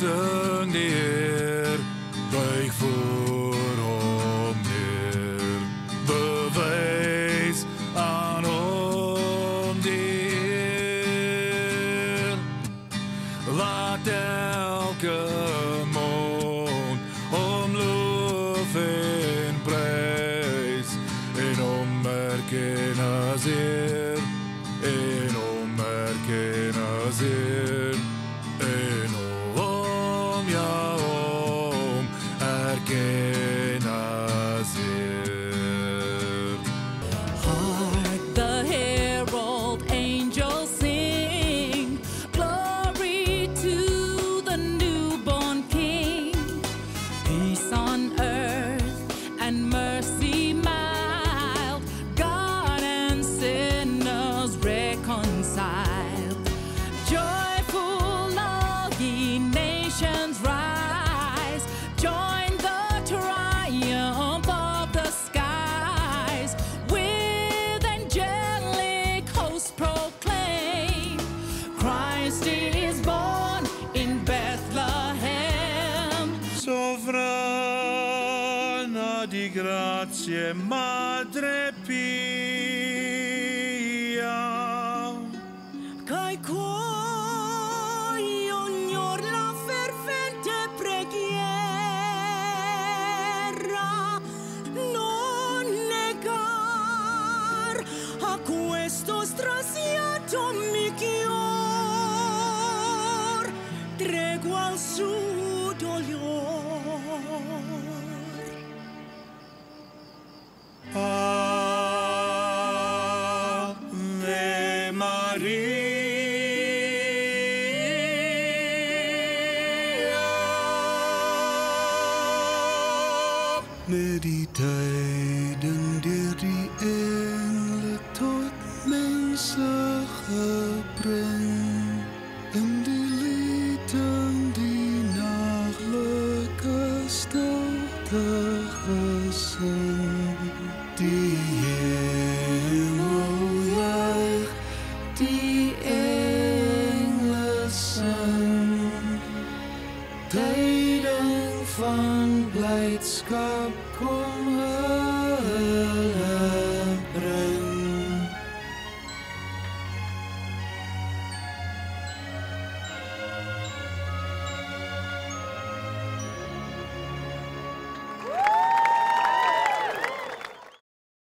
Zing die Heer, buig voor hom neer, bewys aan hom die Heer. Laat elke mond hom loof en prys, en hom erken as Heer, en hom erken as Heer, en hom ja hom erken as Heer. Hark the herald angels sing, glory to the newborn King. Peace on earth and mercy mild, God and sinners reconciled. Joyful all ye nations rise, join the triumph of the skies. With angelic hosts proclaim, Christ is born in Bethlehem. Sovrana di grazie, Madre Pia, Kai coi ognor la fervente preghiera, non negar a questo strasiato miglior, tregua al suo dolor. Ave Maria. Med die tijden die engelen tot mensen gebring, en die lieden die nachtelijke stilte gezing, die hemel juicht, die